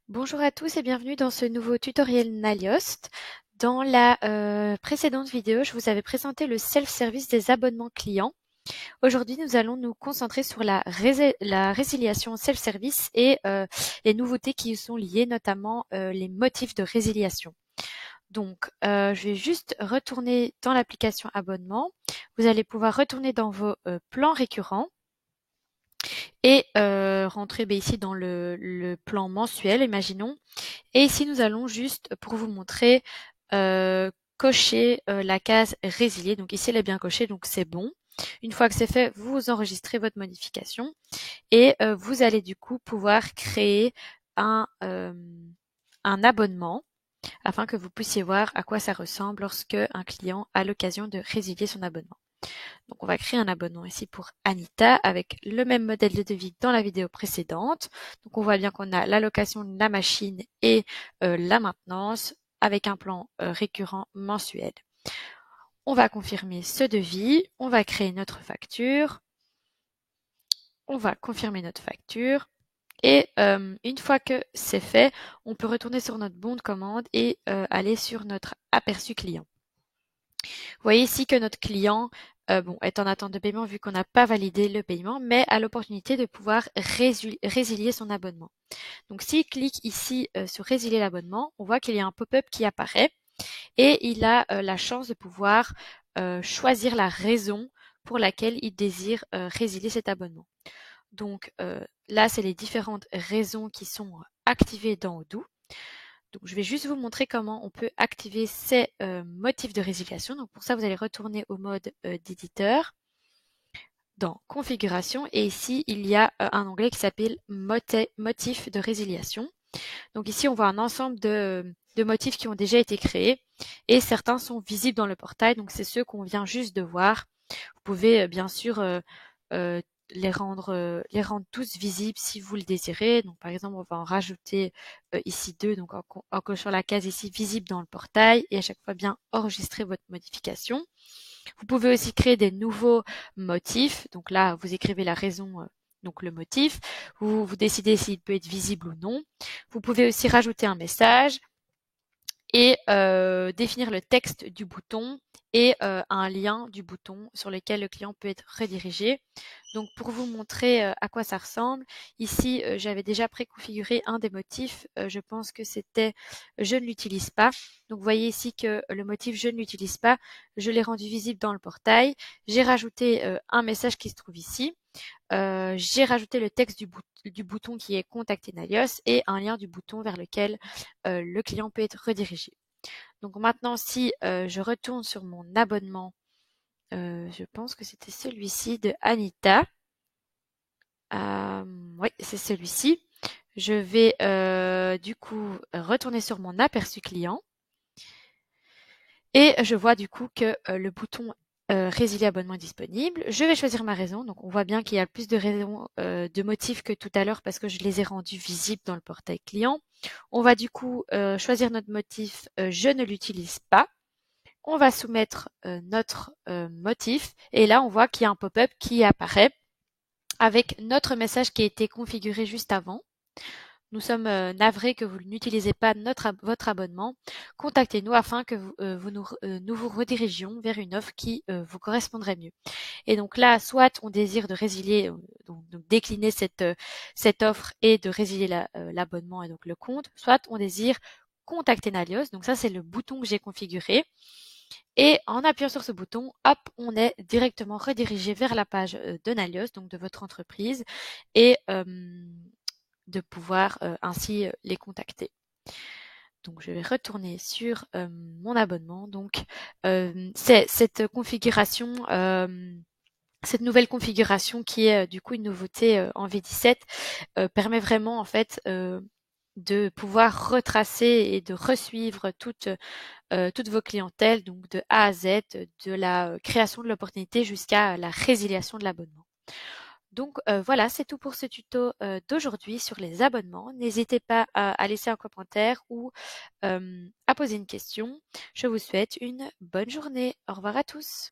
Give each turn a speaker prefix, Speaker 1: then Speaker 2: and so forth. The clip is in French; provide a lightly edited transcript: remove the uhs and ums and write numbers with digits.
Speaker 1: Bonjour à tous et bienvenue dans ce nouveau tutoriel Naliost. Dans la précédente vidéo, je vous avais présenté le self-service des abonnements clients. Aujourd'hui, nous allons nous concentrer sur la résiliation self-service et les nouveautés qui y sont liées, notamment les motifs de résiliation. Donc, je vais juste retourner dans l'application abonnement. Vous allez pouvoir retourner dans vos plans récurrents et rentrer ici dans le plan mensuel, imaginons. Et ici, nous allons juste, pour vous montrer, cocher la case résilier. Donc ici, elle est bien cochée, donc c'est bon. Une fois que c'est fait, vous enregistrez votre modification et vous allez du coup pouvoir créer un abonnement afin que vous puissiez voir à quoi ça ressemble lorsque un client a l'occasion de résilier son abonnement. Donc on va créer un abonnement ici pour Anita avec le même modèle de devis que dans la vidéo précédente. Donc on voit bien qu'on a l'allocation de la machine et la maintenance avec un plan récurrent mensuel. On va confirmer ce devis, on va créer notre facture, on va confirmer notre facture. Et une fois que c'est fait, on peut retourner sur notre bon de commande et aller sur notre aperçu client. Vous voyez ici que notre client est en attente de paiement vu qu'on n'a pas validé le paiement, mais a l'opportunité de pouvoir résilier son abonnement. Donc s'il clique ici sur résilier l'abonnement, on voit qu'il y a un pop-up qui apparaît et il a la chance de pouvoir choisir la raison pour laquelle il désire résilier cet abonnement. Donc là, c'est les différentes raisons qui sont activées dans Odoo. Donc, je vais juste vous montrer comment on peut activer ces motifs de résiliation. Donc, pour ça, vous allez retourner au mode d'éditeur, dans configuration, et ici, il y a un onglet qui s'appelle motifs de résiliation. Donc ici, on voit un ensemble de motifs qui ont déjà été créés et certains sont visibles dans le portail. Donc, c'est ceux qu'on vient juste de voir. Vous pouvez bien sûr euh, les rendre tous visibles si vous le désirez. Donc, par exemple, on va en rajouter ici deux, donc en cochant la case ici visible dans le portail et à chaque fois bien enregistrer votre modification. Vous pouvez aussi créer des nouveaux motifs. Donc là, vous écrivez la raison, donc le motif. Vous décidez s'il peut être visible ou non. Vous pouvez aussi rajouter un message et définir le texte du bouton et un lien du bouton sur lequel le client peut être redirigé. Donc pour vous montrer à quoi ça ressemble, ici j'avais déjà préconfiguré un des motifs, je pense que c'était je ne l'utilise pas. Donc vous voyez ici que le motif je ne l'utilise pas, je l'ai rendu visible dans le portail. J'ai rajouté un message qui se trouve ici. J'ai rajouté le texte du bouton qui est contacter Nalios et un lien du bouton vers lequel le client peut être redirigé. Donc maintenant, si je retourne sur mon abonnement, je pense que c'était celui-ci de Anita. Oui, c'est celui-ci. Je vais du coup retourner sur mon aperçu client et je vois du coup que le bouton résilier abonnement est disponible. Je vais choisir ma raison. Donc on voit bien qu'il y a plus de raisons de motifs que tout à l'heure parce que je les ai rendus visibles dans le portail client. On va du coup choisir notre motif je ne l'utilise pas. On va soumettre notre motif et là on voit qu'il y a un pop-up qui apparaît avec notre message qui a été configuré juste avant. Nous sommes navrés que vous n'utilisez pas votre abonnement. Contactez-nous afin que nous vous redirigions vers une offre qui vous correspondrait mieux. Et donc là, soit on désire de résilier, donc décliner cette offre et de résilier l'abonnement et donc le compte, soit on désire contacter Nalios. Donc ça, c'est le bouton que j'ai configuré. Et en appuyant sur ce bouton, hop, on est directement redirigé vers la page de Nalios, donc de votre entreprise, et de pouvoir ainsi les contacter. Donc je vais retourner sur mon abonnement. Donc c'est cette configuration, cette nouvelle configuration qui est du coup une nouveauté en V17 permet vraiment en fait de pouvoir retracer et de resuivre toutes vos clientèles, donc de A à Z, de la création de l'opportunité jusqu'à la résiliation de l'abonnement. Donc voilà, c'est tout pour ce tuto d'aujourd'hui sur les abonnements. N'hésitez pas à laisser un commentaire ou à poser une question. Je vous souhaite une bonne journée. Au revoir à tous.